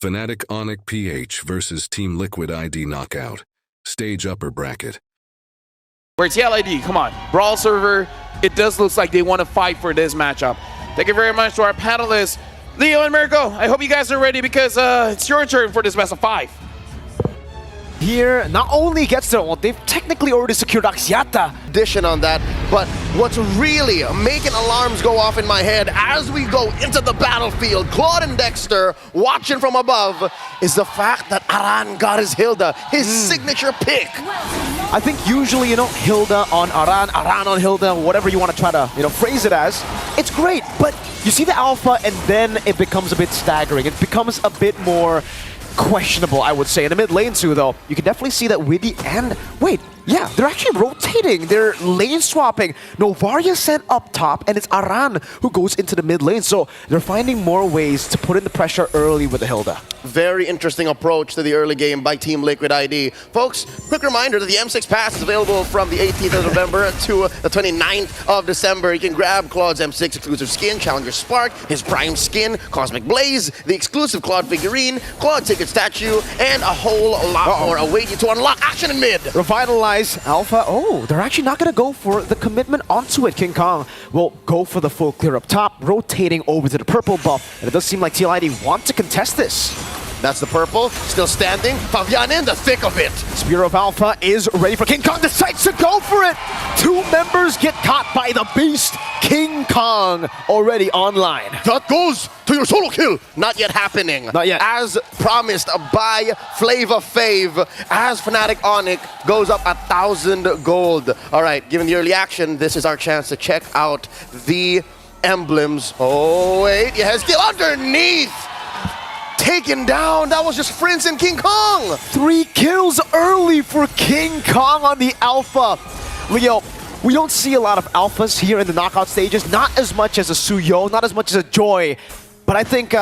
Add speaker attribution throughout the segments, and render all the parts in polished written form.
Speaker 1: Fnatic Onyx PH versus Team Liquid ID knockout. Stage upper bracket.
Speaker 2: Where's TLID? Come on. Brawl server. It does look like they want to fight for this matchup. Thank you very much to our panelists, Leo and Mirko. I hope you guys are ready because it's your turn for this best of 5.
Speaker 3: Here, not only gets their ult, they've technically already secured Axiata.
Speaker 4: Addition on that, but what's really making alarms go off in my head as we go into the battlefield, Claude and Dexter watching from above, is the fact that Aran got his Hilda, his signature pick.
Speaker 3: I think usually, Hilda on Aran, Aran on Hilda, whatever you want to try to, phrase it as, it's great, but you see the alpha and then it becomes a bit staggering. It becomes a bit more questionable, I would say. In the mid lane too, though, you can definitely see that Widdy and... Wait, yeah, they're actually rotating. They're lane swapping. Novaria sent up top, and it's Aran who goes into the mid lane. So they're finding more ways to put in the pressure early with the Hilda.
Speaker 4: Very interesting approach to the early game by Team Liquid ID. Folks, quick reminder that the M6 Pass is available from the 18th of November to the 29th of December. You can grab Claude's M6 exclusive skin, Challenger Spark, his Prime skin, Cosmic Blaze, the exclusive Claude figurine, Claude ticket statue, and a whole lot more await you to unlock action in mid.
Speaker 3: Revitalize Alpha. Oh, they're actually not going to go for the commitment onto it. King Kong will go for the full clear up top, rotating over to the purple buff. And it does seem like TLID want to contest this.
Speaker 4: That's the purple, still standing. Fabian in the thick of it.
Speaker 3: Spear of Alpha is ready for King Kong, decides to go for it. 2 members get caught by the beast. King Kong already online.
Speaker 4: That goes to your solo kill. Not yet happening.
Speaker 3: Not yet.
Speaker 4: As promised by Flava Fave, as Fnatic Onyx goes up 1,000 gold. All right, given the early action, this is our chance to check out the emblems. Oh, wait, he has skill underneath. Taken down. That was just Prince and King Kong.
Speaker 3: 3 kills early for King Kong on the Alpha. Leo, we don't see a lot of Alphas here in the knockout stages. Not as much as a Suyo, not as much as a Joy. But I think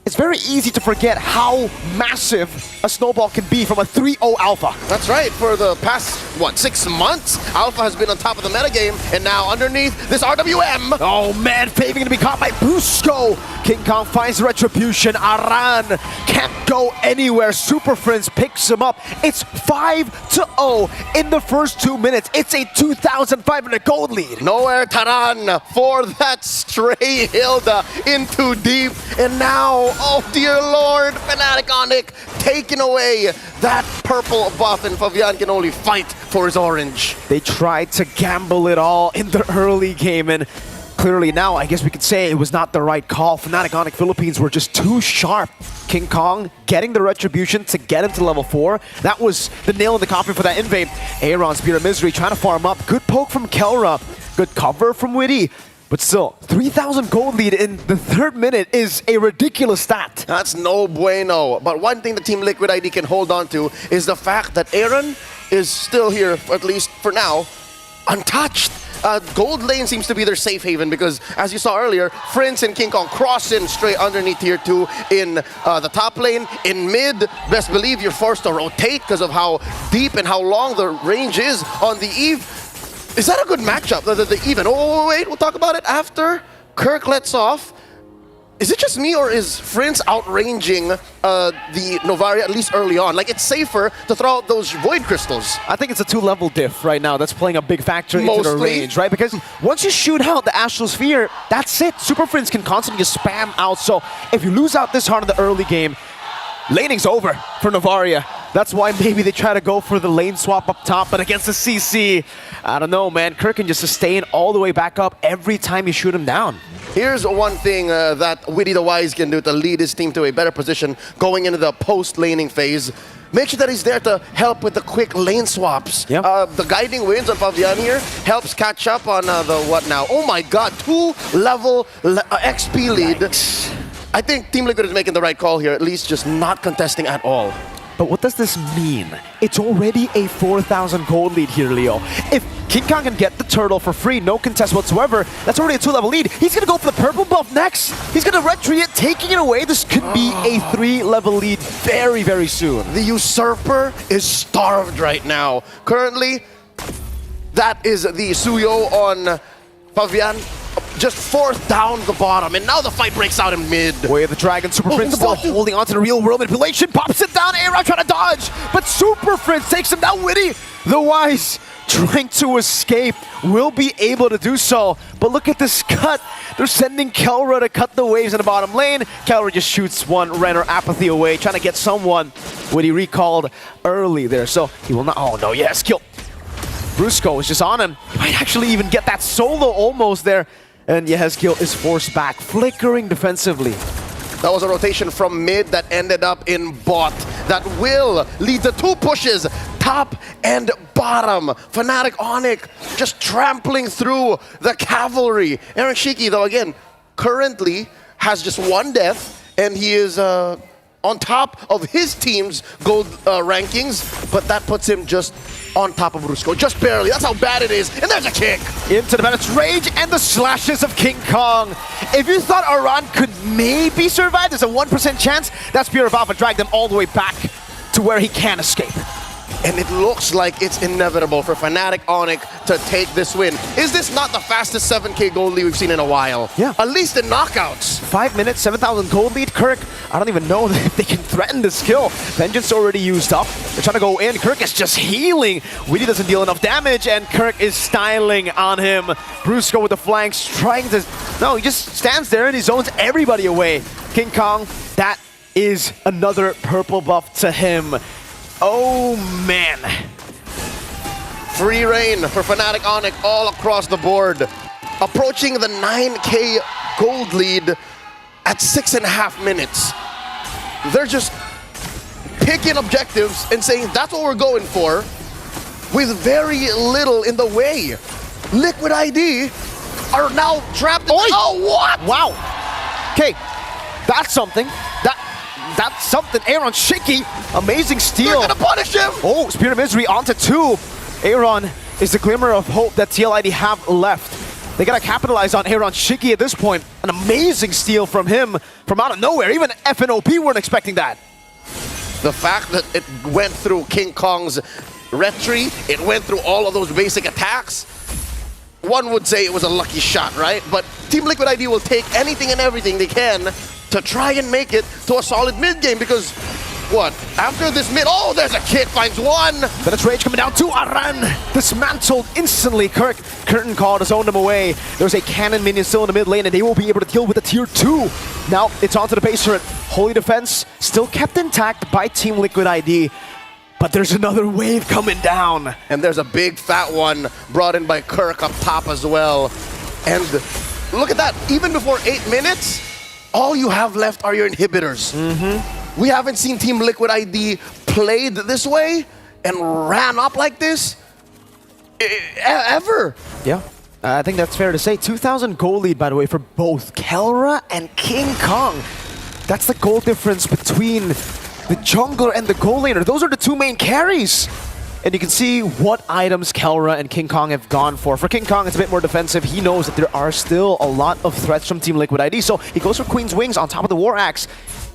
Speaker 3: it's very easy to forget how massive a snowball can be from a 3-0 Alpha.
Speaker 4: That's right. For the past, 6 months, Alpha has been on top of the metagame, and now underneath this RWM.
Speaker 3: Oh man, Faving going to be caught by Busco. King Kong finds retribution. Aran can't go anywhere. Super Friends picks him up. It's 5-0 in the first 2 minutes. It's a 2,500 gold lead.
Speaker 4: Nowhere Taran for that stray Hilda into deep, and now, oh dear lord, Fnatic Onyx taking away that purple buff, and Fabian can only fight for his orange.
Speaker 3: They tried to gamble it all in the early game, and clearly now I guess we could say it was not the right call. Fnatic Onyx Philippines were just too sharp. King Kong getting the retribution to get him to level 4. That was the nail in the coffin for that invade. Aaron, Spear of Misery trying to farm up. Good poke from Kelra. Good cover from Widdy. But still, 3,000 gold lead in the 3rd minute is a ridiculous stat.
Speaker 4: That's no bueno. But one thing the Team Liquid ID can hold on to is the fact that Aaron is still here, at least for now, untouched. Gold lane seems to be their safe haven because, as you saw earlier, Prince and King Kong cross in straight underneath tier 2 in the top lane. In mid, best believe you're forced to rotate because of how deep and how long the range is on the Eve. Is that a good matchup, the even? Oh, wait, we'll talk about it after Kirk lets off. Is it just me, or is Prince outranging the Novaria, at least early on? Like, it's safer to throw out those Void Crystals.
Speaker 3: I think it's a 2-level diff right now that's playing a big factor into the range, right? Because once you shoot out the Astral Sphere, that's it. Super Prince can constantly just spam out. So if you lose out this hard in the early game, laning's over for Novaria. That's why maybe they try to go for the lane swap up top, but against the CC, I don't know, man. Kirk can just sustain all the way back up every time you shoot him down.
Speaker 4: Here's one thing that Widdy the Wise can do to lead his team to a better position going into the post-laning phase. Make sure that he's there to help with the quick lane swaps.
Speaker 3: Yep.
Speaker 4: The guiding winds on Fabian here helps catch up on the what now? Oh my god, 2-level XP lead.
Speaker 3: Yikes.
Speaker 4: I think Team Liquid is making the right call here, at least just not contesting at all.
Speaker 3: But what does this mean? It's already a 4,000 gold lead here, Leo. If King Kong can get the turtle for free, no contest whatsoever, that's already a 2-level lead. He's going to go for the purple buff next. He's going to retreat it, taking it away. This could be a 3-level lead very, very soon.
Speaker 4: The Usurper is starved right now. Currently, that is the Suyo on Fabian. just forced down the bottom, and now the fight breaks out in mid.
Speaker 3: Way of the Dragon, Super Prince still holding on to the real world manipulation, pops it down, Aaron trying to dodge, but Super Prince takes him down. Witty, the Wise, trying to escape, will be able to do so, but look at this cut. They're sending Kelra to cut the waves in the bottom lane. Kelra just shoots one Renner Apathy away, trying to get someone. Witty recalled early there, so he will not, oh no, yes, kill. Brusco is just on him. He might actually even get that solo almost there. And Yehezkiel is forced back, flickering defensively.
Speaker 4: That was a rotation from mid that ended up in bot. That will lead to 2 pushes, top and bottom. Fnatic Onyx just trampling through the cavalry. Aaron Shiki, though, again, currently has just 1 death, and he is on top of his team's gold rankings, but that puts him just on top of Brusco, just barely. That's how bad it is, and there's a kick.
Speaker 3: Into the Bennett's Rage and the slashes of King Kong. If you thought Aran could maybe survive, there's a 1% chance, that Spear of Alpha dragged him all the way back to where he can escape.
Speaker 4: And it looks like it's inevitable for Fnatic Onyx to take this win. Is this not the fastest 7K gold lead we've seen in a while?
Speaker 3: Yeah.
Speaker 4: At least in knockouts.
Speaker 3: 5 minutes, 7,000 gold lead. Kirk, I don't even know if they can threaten this kill. Vengeance already used up. They're trying to go in. Kirk is just healing. Witty doesn't deal enough damage, and Kirk is styling on him. Brusco with the flanks, trying to... No, he just stands there and he zones everybody away. King Kong, that is another purple buff to him. Oh, man.
Speaker 4: Free reign for Fnatic Onyx all across the board. Approaching the 9K gold lead at 6.5 minutes. They're just picking objectives and saying that's what we're going for with very little in the way. Liquid ID are now trapped in... Oh, what?
Speaker 3: Wow. Okay, that's something. That's something. Aaron Shiki, amazing steal.
Speaker 4: They're gonna punish him!
Speaker 3: Oh, Spirit of Misery onto 2. Aaron is the glimmer of hope that TLID have left. They gotta capitalize on Aaron Shiki at this point. An amazing steal from him from out of nowhere. Even FNOP weren't expecting that.
Speaker 4: The fact that it went through King Kong's retry, it went through all of those basic attacks, one would say it was a lucky shot, right? But Team Liquid ID will take anything and everything they can to try and make it to a solid mid game, because what? After this mid, oh, there's a kick, finds one.
Speaker 3: Then it's Rage coming down to Aran. Dismantled instantly. Kirk, curtain call to zone them away. There's a cannon minion still in the mid lane, and they will be able to deal with the tier 2. Now it's onto the base turret. Holy Defense still kept intact by Team Liquid ID. But there's another wave coming down.
Speaker 4: And there's a big fat one brought in by Kirk up top as well. And look at that, even before 8 minutes, all you have left are your inhibitors. We haven't seen Team Liquid ID played this way and ran up like this ever.
Speaker 3: Yeah, I think that's fair to say. 2,000 gold lead, by the way, for both Kelra and King Kong. That's the gold difference between the jungler and the gold laner. Those are the 2 main carries. And you can see what items Kelra and King Kong have gone for. For King Kong, it's a bit more defensive. He knows that there are still a lot of threats from Team Liquid ID, so he goes for Queen's Wings on top of the War Axe.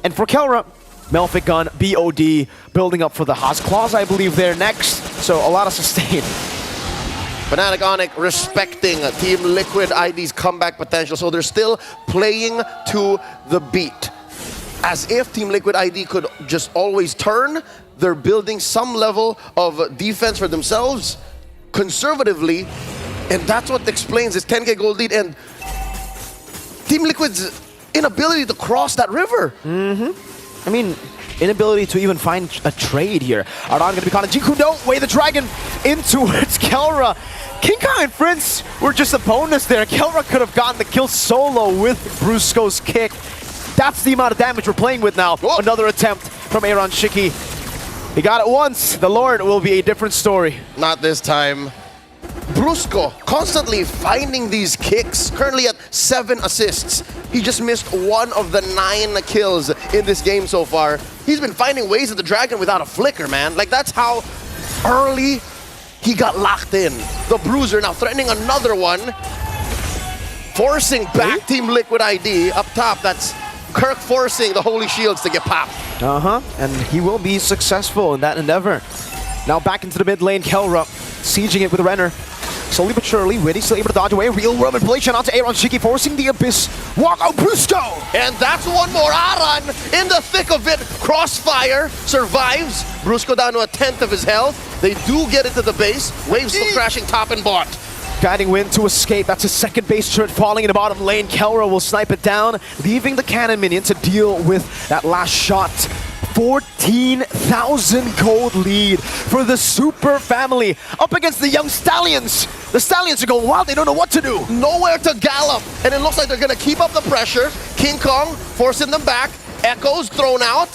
Speaker 3: And for Kelra, Melphic Gun, BOD, building up for the Haas Claws, I believe, there next. So a lot of sustain.
Speaker 4: Fnatic Onyx respecting Team Liquid ID's comeback potential, so they're still playing to the beat. As if Team Liquid ID could just always turn, they're building some level of defense for themselves conservatively, and that's what explains this 10K gold lead and Team Liquid's inability to cross that river.
Speaker 3: I mean, inability to even find a trade here. Aran gonna be caught in Jikudo, Way the Dragon in towards Kelra. King Kong and Prince were just a bonus there. Kelra could have gotten the kill solo with Brusco's kick. That's the amount of damage we're playing with now.
Speaker 4: Whoa.
Speaker 3: Another attempt from Aaron Shiki. He got it once. The Lord will be a different story.
Speaker 4: Not this time. Brusco constantly finding these kicks, currently at 7 assists. He just missed 1 of the 9 kills in this game so far. He's been finding ways at the Dragon without a flicker, man. Like, that's how early he got locked in. The Bruiser now threatening another one. Forcing back Team Liquid ID up top. That's Kirk forcing the Holy Shields to get popped.
Speaker 3: And he will be successful in that endeavor. Now back into the mid lane, Kelra sieging it with Renner. Slowly but surely, Witty still able to dodge away. Real world manipulation onto Aaron Shiki, forcing the Abyss. Walk out, Brusco!
Speaker 4: And that's one more. Aran in the thick of it. Crossfire survives. Brusco down to a 10th of his health. They do get into the base. Waves still crashing top and bot.
Speaker 3: Guiding Wind to escape. That's his second base turret falling in the bottom lane. Kelra will snipe it down, leaving the cannon minion to deal with that last shot. 14,000 gold lead for the Super family up against the Young Stallions. The Stallions are going wild. They don't know what to do.
Speaker 4: Nowhere to gallop. And it looks like they're going to keep up the pressure. King Kong forcing them back. Echoes thrown out.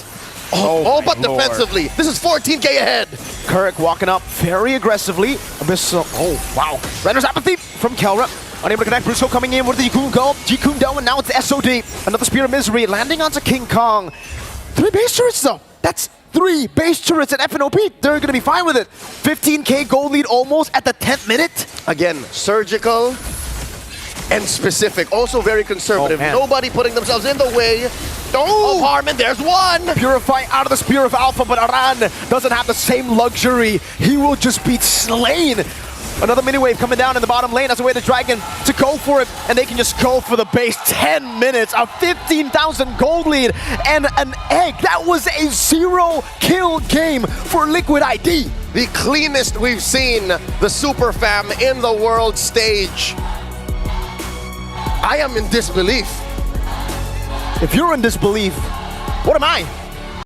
Speaker 4: All but
Speaker 3: Lord.
Speaker 4: Defensively. This is 14k ahead.
Speaker 3: Kurek walking up very aggressively. Abyss, oh, wow. Render's Apathy from Kelra. Unable to connect. Brusco coming in with the Jikun Go. Jikun Do, and now it's the SOD. Another Spear of Misery landing onto King Kong. 3 base turrets though. That's 3 base turrets at FNOP. They're going to be fine with it. 15k gold lead almost at the 10th minute.
Speaker 4: Again, surgical and specific. Also very conservative.
Speaker 3: Oh,
Speaker 4: nobody putting themselves in the way of Harmon. There's one.
Speaker 3: Purify out of the Spear of Alpha, but Aran doesn't have the same luxury. He will just be slain. Another mini wave coming down in the bottom lane as a way to Dragon to go for it, and they can just go for the base. 10 minutes, a 15,000 gold lead, and an egg. That was a 0-kill game for Liquid ID.
Speaker 4: The cleanest we've seen the Super Fam in the world stage. I am in disbelief.
Speaker 3: If you're in disbelief, what am I?